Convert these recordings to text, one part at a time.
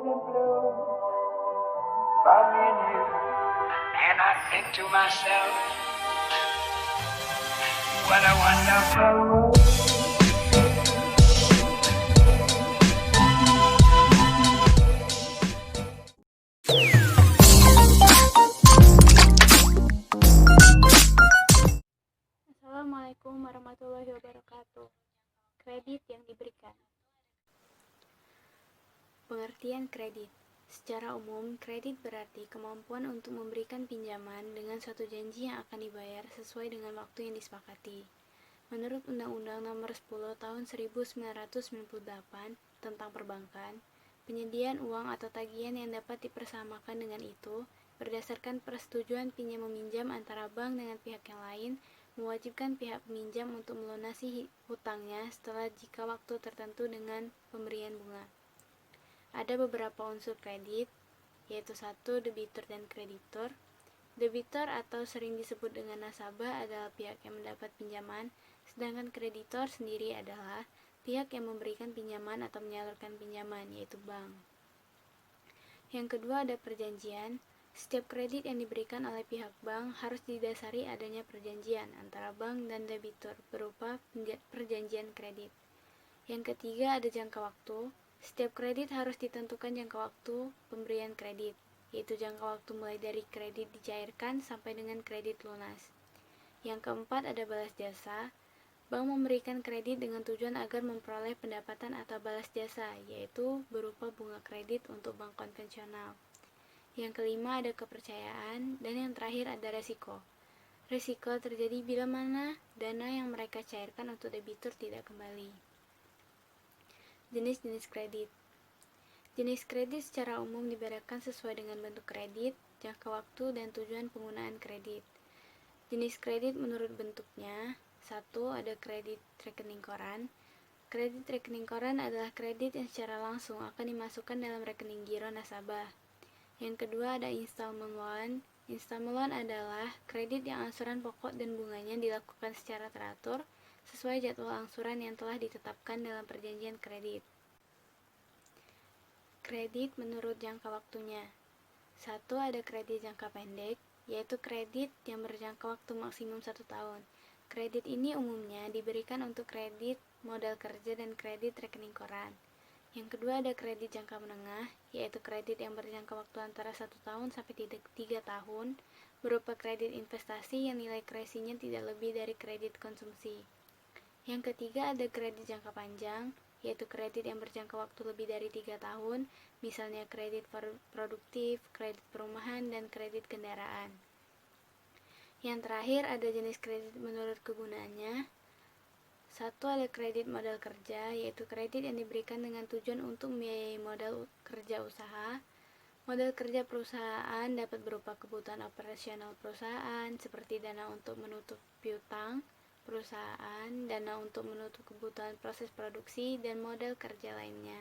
in blue for me and you. And I think to myself, what a wonderful world. Assalamualaikum warahmatullahi wabarakatuh. Kredit yang diberikan. Pengertian kredit. Secara umum, kredit berarti kemampuan untuk memberikan pinjaman dengan suatu janji yang akan dibayar sesuai dengan waktu yang disepakati. Menurut Undang-Undang Nomor 10 Tahun 1998 tentang Perbankan, penyediaan uang atau tagihan yang dapat dipersamakan dengan itu berdasarkan persetujuan pinjam meminjam antara bank dengan pihak yang lain, mewajibkan pihak peminjam untuk melunasi hutangnya setelah jika waktu tertentu dengan pemberian bunga. Ada beberapa unsur kredit, yaitu 1. Debitur dan kreditur. Debitur atau sering disebut dengan nasabah adalah pihak yang mendapat pinjaman, sedangkan kreditor sendiri adalah pihak yang memberikan pinjaman atau menyalurkan pinjaman, yaitu bank. Yang kedua ada perjanjian. Setiap kredit yang diberikan oleh pihak bank harus didasari adanya perjanjian antara bank dan debitur berupa perjanjian kredit. Yang ketiga ada jangka waktu. Setiap kredit harus ditentukan jangka waktu pemberian kredit, yaitu jangka waktu mulai dari kredit dicairkan sampai dengan kredit lunas. Yang keempat ada balas jasa. Bank memberikan kredit dengan tujuan agar memperoleh pendapatan atau balas jasa, yaitu berupa bunga kredit untuk bank konvensional. Yang kelima ada kepercayaan, dan yang terakhir ada resiko. Risiko terjadi bila mana dana yang mereka cairkan untuk debitur tidak kembali. Jenis-jenis kredit. Jenis kredit secara umum dibedakan sesuai dengan bentuk kredit, jangka waktu, dan tujuan penggunaan kredit. Jenis kredit menurut bentuknya. 1. Ada kredit rekening koran. Kredit rekening koran adalah kredit yang secara langsung akan dimasukkan dalam rekening giro nasabah. Yang kedua ada installment loan. Installment loan adalah kredit yang angsuran pokok dan bunganya dilakukan secara teratur sesuai jadwal angsuran yang telah ditetapkan dalam perjanjian kredit. Kredit menurut jangka waktunya. 1. Ada kredit jangka pendek, yaitu kredit yang berjangka waktu maksimum 1 tahun. Kredit ini umumnya diberikan untuk kredit modal kerja dan kredit rekening koran. Yang kedua ada kredit jangka menengah, yaitu kredit yang berjangka waktu antara 1 tahun sampai 3 tahun, berupa kredit investasi yang nilai kresinya tidak lebih dari kredit konsumsi. Yang ketiga ada kredit jangka panjang, yaitu kredit yang berjangka waktu lebih dari 3 tahun, misalnya kredit produktif, kredit perumahan, dan kredit kendaraan. Yang terakhir ada jenis kredit menurut kegunaannya. 1. Ada kredit modal kerja, yaitu kredit yang diberikan dengan tujuan untuk membiayai modal kerja usaha. Modal kerja perusahaan dapat berupa kebutuhan operasional perusahaan, seperti dana untuk menutup piutang perusahaan, dana untuk menutup kebutuhan proses produksi, dan modal kerja lainnya.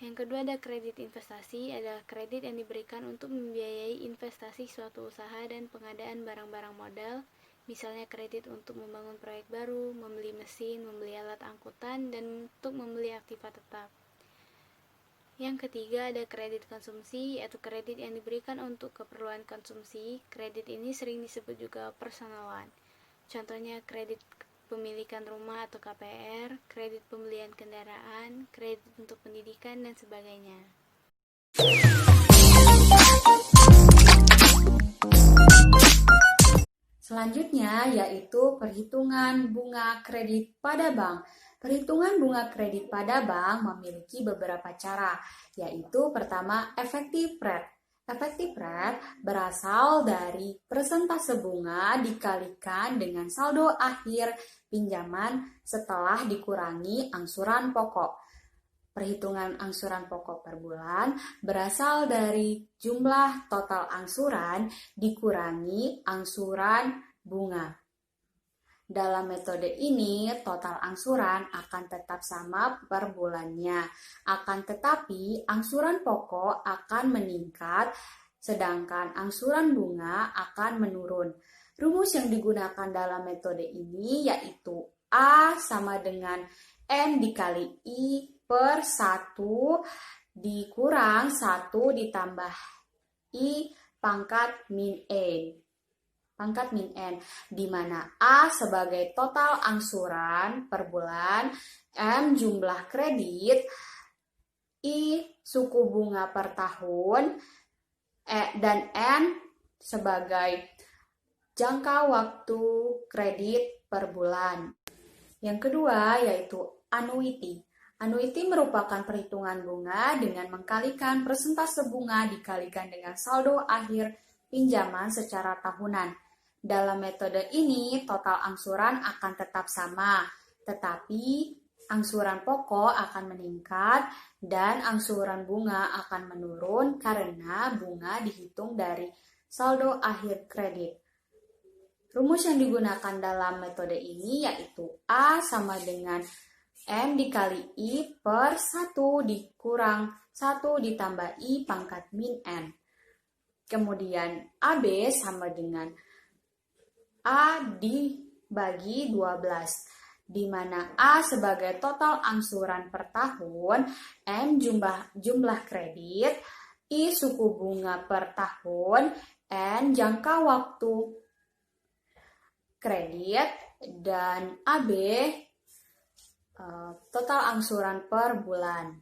Yang kedua ada kredit investasi, adalah kredit yang diberikan untuk membiayai investasi suatu usaha dan pengadaan barang-barang modal, misalnya kredit untuk membangun proyek baru, membeli mesin, membeli alat angkutan, dan untuk membeli aktiva tetap. Yang ketiga ada kredit konsumsi, yaitu kredit yang diberikan untuk keperluan konsumsi. Kredit ini sering disebut juga personal loan. Contohnya kredit pemilikan rumah atau KPR, kredit pembelian kendaraan, kredit untuk pendidikan, dan sebagainya. Selanjutnya yaitu perhitungan bunga kredit pada bank. Perhitungan bunga kredit pada bank memiliki beberapa cara, yaitu pertama effective rate. Effective rate berasal dari persentase bunga dikalikan dengan saldo akhir pinjaman setelah dikurangi angsuran pokok. Perhitungan angsuran pokok per bulan berasal dari jumlah total angsuran dikurangi angsuran bunga. Dalam metode ini, total angsuran akan tetap sama per bulannya. Akan tetapi, angsuran pokok akan meningkat, sedangkan angsuran bunga akan menurun. Rumus yang digunakan dalam metode ini yaitu A sama dengan N dikali I per 1 dikurang 1 ditambah I pangkat min N, di mana A sebagai total angsuran per bulan, M jumlah kredit, I suku bunga per tahun, dan N sebagai jangka waktu kredit per bulan. Yang kedua yaitu annuity. Annuity merupakan perhitungan bunga dengan mengkalikan persentase bunga dikalikan dengan saldo akhir pinjaman secara tahunan. Dalam metode ini, total angsuran akan tetap sama, tetapi angsuran pokok akan meningkat dan angsuran bunga akan menurun karena bunga dihitung dari saldo akhir kredit. Rumus yang digunakan dalam metode ini yaitu A sama dengan M dikali I per 1 dikurang 1 ditambah I pangkat min N. Kemudian AB sama dengan A dibagi 12, di mana A sebagai total angsuran per tahun, M jumlah kredit, I suku bunga per tahun, N jangka waktu kredit, dan AB total angsuran per bulan.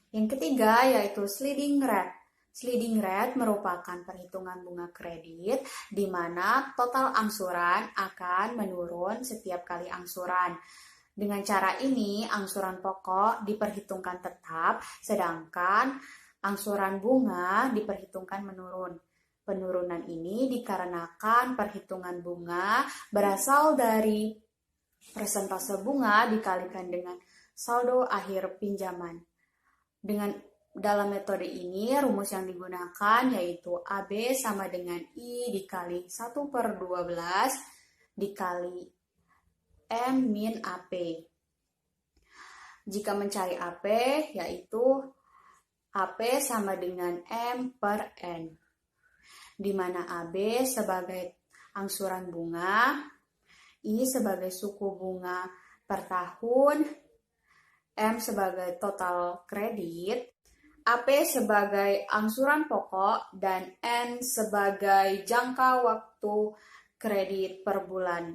Yang ketiga yaitu sliding rate. Sliding rate merupakan perhitungan bunga kredit di mana total angsuran akan menurun setiap kali angsuran. Dengan cara ini, angsuran pokok diperhitungkan tetap, sedangkan angsuran bunga diperhitungkan menurun. Penurunan ini dikarenakan perhitungan bunga berasal dari persentase bunga dikalikan dengan saldo akhir pinjaman. Dalam metode ini, rumus yang digunakan yaitu AB sama dengan I dikali 1 per 12 dikali M min AP. Jika mencari AP, yaitu AP sama dengan M per N, di mana AB sebagai angsuran bunga, I sebagai suku bunga per tahun, M sebagai total kredit, AP sebagai angsuran pokok, dan N sebagai jangka waktu kredit per bulan.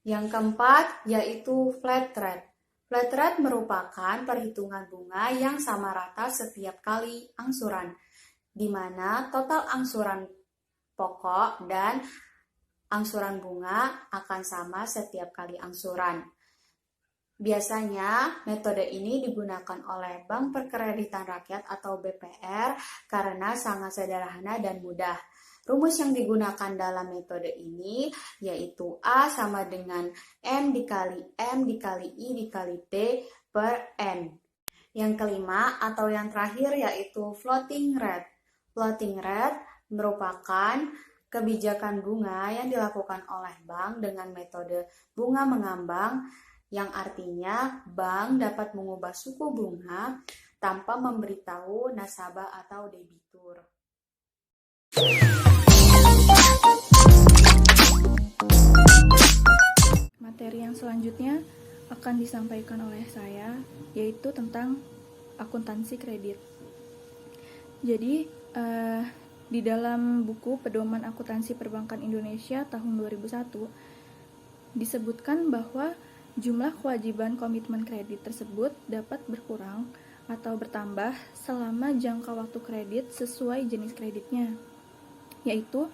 Yang keempat yaitu flat rate. Flat rate merupakan perhitungan bunga yang sama rata setiap kali angsuran, di mana total angsuran pokok dan angsuran bunga akan sama setiap kali angsuran. Biasanya, metode ini digunakan oleh Bank Perkreditan Rakyat atau BPR karena sangat sederhana dan mudah. Rumus yang digunakan dalam metode ini yaitu A sama dengan M dikali I dikali T per N. Yang kelima atau yang terakhir yaitu floating rate. Floating rate merupakan kebijakan bunga yang dilakukan oleh bank dengan metode bunga mengambang, yang artinya bank dapat mengubah suku bunga tanpa memberitahu nasabah atau debitur. Materi yang selanjutnya akan disampaikan oleh saya, yaitu tentang akuntansi kredit. Jadi, di dalam buku Pedoman Akuntansi Perbankan Indonesia tahun 2001, disebutkan bahwa jumlah kewajiban komitmen kredit tersebut dapat berkurang atau bertambah selama jangka waktu kredit sesuai jenis kreditnya. Yaitu,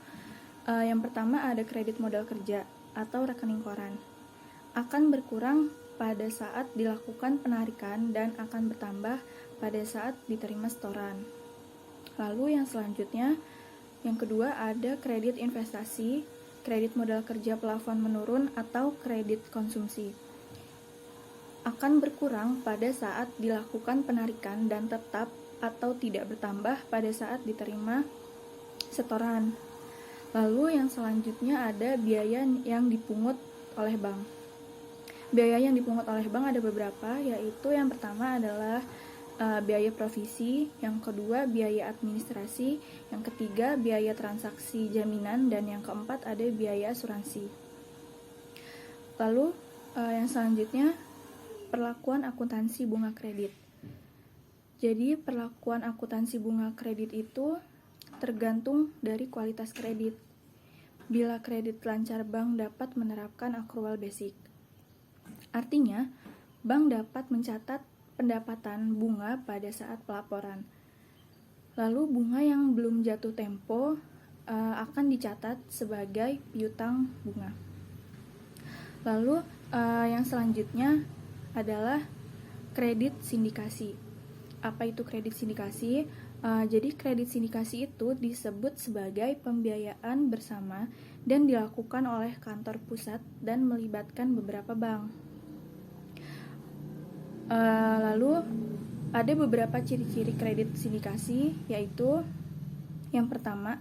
yang pertama ada kredit modal kerja atau rekening koran. Akan berkurang pada saat dilakukan penarikan dan akan bertambah pada saat diterima setoran. Lalu yang selanjutnya, yang kedua ada kredit investasi, kredit modal kerja plafon menurun atau kredit konsumsi. Akan berkurang pada saat dilakukan penarikan dan tetap atau tidak bertambah pada saat diterima setoran. Lalu yang selanjutnya ada biaya yang dipungut oleh bank. Biaya yang dipungut oleh bank ada beberapa, yaitu yang pertama adalah biaya provisi, yang kedua biaya administrasi, yang ketiga biaya transaksi jaminan, dan yang keempat ada biaya asuransi. Lalu yang selanjutnya perlakuan akuntansi bunga kredit. Jadi perlakuan akuntansi bunga kredit itu tergantung dari kualitas kredit. Bila kredit lancar, bank dapat menerapkan accrual basic. Artinya, bank dapat mencatat pendapatan bunga pada saat pelaporan. Lalu bunga yang belum jatuh tempo akan dicatat sebagai piutang bunga. Lalu yang selanjutnya adalah kredit sindikasi. Apa itu kredit sindikasi? Jadi kredit sindikasi itu disebut sebagai pembiayaan bersama dan dilakukan oleh kantor pusat dan melibatkan beberapa bank. Lalu ada beberapa ciri-ciri kredit sindikasi, yaitu yang pertama,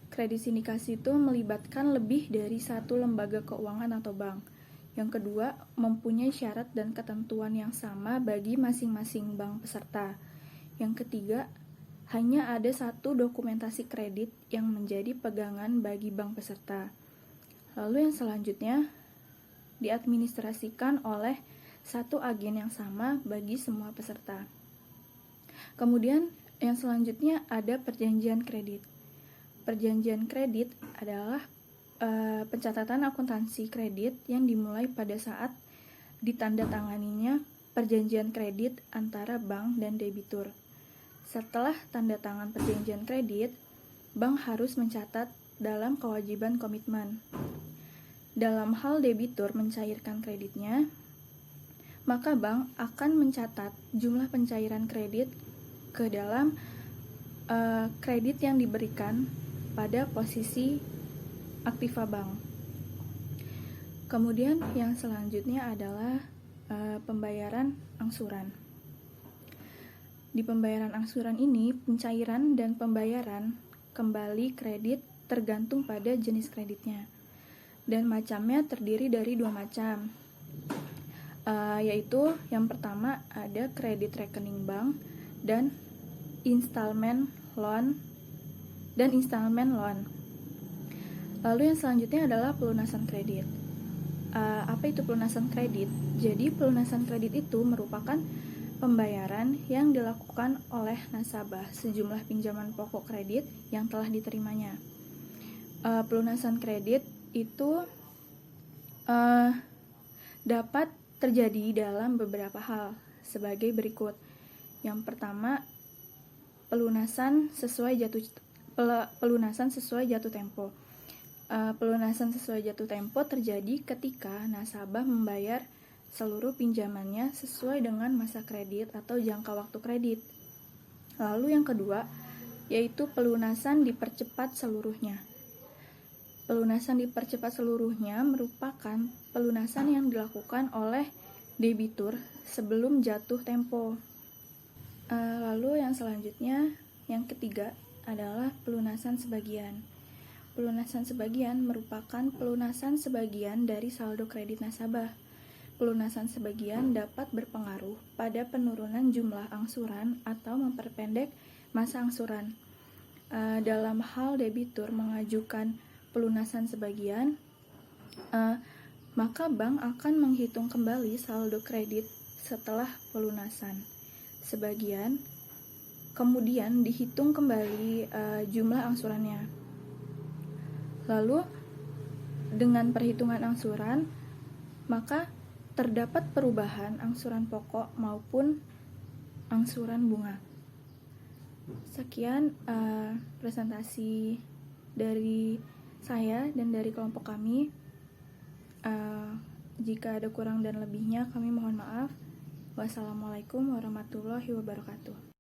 kredit sindikasi itu melibatkan lebih dari satu lembaga keuangan atau bank. Yang kedua, mempunyai syarat dan ketentuan yang sama bagi masing-masing bank peserta. Yang ketiga, hanya ada satu dokumentasi kredit yang menjadi pegangan bagi bank peserta. Lalu yang selanjutnya, diadministrasikan oleh satu agen yang sama bagi semua peserta. Kemudian yang selanjutnya ada perjanjian kredit. Perjanjian kredit adalah pencatatan akuntansi kredit yang dimulai pada saat ditandatanganinya perjanjian kredit antara bank dan debitur. Setelah tanda tangan perjanjian kredit, bank harus mencatat dalam kewajiban komitmen. Dalam hal debitur mencairkan kreditnya, maka bank akan mencatat jumlah pencairan kredit ke dalam kredit yang diberikan pada posisi aktiva bank. Kemudian yang selanjutnya adalah pembayaran angsuran. Di pembayaran angsuran ini, pencairan dan pembayaran kembali kredit tergantung pada jenis kreditnya. Dan macamnya terdiri dari dua macam, yaitu yang pertama ada kredit rekening bank dan installment loan. Lalu yang selanjutnya adalah pelunasan kredit. Apa itu pelunasan kredit? Jadi pelunasan kredit itu merupakan pembayaran yang dilakukan oleh nasabah sejumlah pinjaman pokok kredit yang telah diterimanya. Pelunasan kredit itu dapat terjadi dalam beberapa hal sebagai berikut. Yang pertama, pelunasan sesuai jatuh tempo. Pelunasan sesuai jatuh tempo terjadi ketika nasabah membayar seluruh pinjamannya sesuai dengan masa kredit atau jangka waktu kredit. Lalu yang kedua, yaitu pelunasan dipercepat seluruhnya. Pelunasan dipercepat seluruhnya merupakan pelunasan yang dilakukan oleh debitur sebelum jatuh tempo. Lalu yang selanjutnya, yang ketiga adalah pelunasan sebagian. Pelunasan sebagian merupakan pelunasan sebagian dari saldo kredit nasabah. Pelunasan sebagian dapat berpengaruh pada penurunan jumlah angsuran atau memperpendek masa angsuran. Dalam hal debitur mengajukan pelunasan sebagian, maka bank akan menghitung kembali saldo kredit setelah pelunasan sebagian, kemudian dihitung kembali jumlah angsurannya. Lalu dengan perhitungan angsuran, maka terdapat perubahan angsuran pokok maupun angsuran bunga. Sekian presentasi dari saya dan dari kelompok kami. Jika ada kurang dan lebihnya, kami mohon maaf. Wassalamualaikum warahmatullahi wabarakatuh.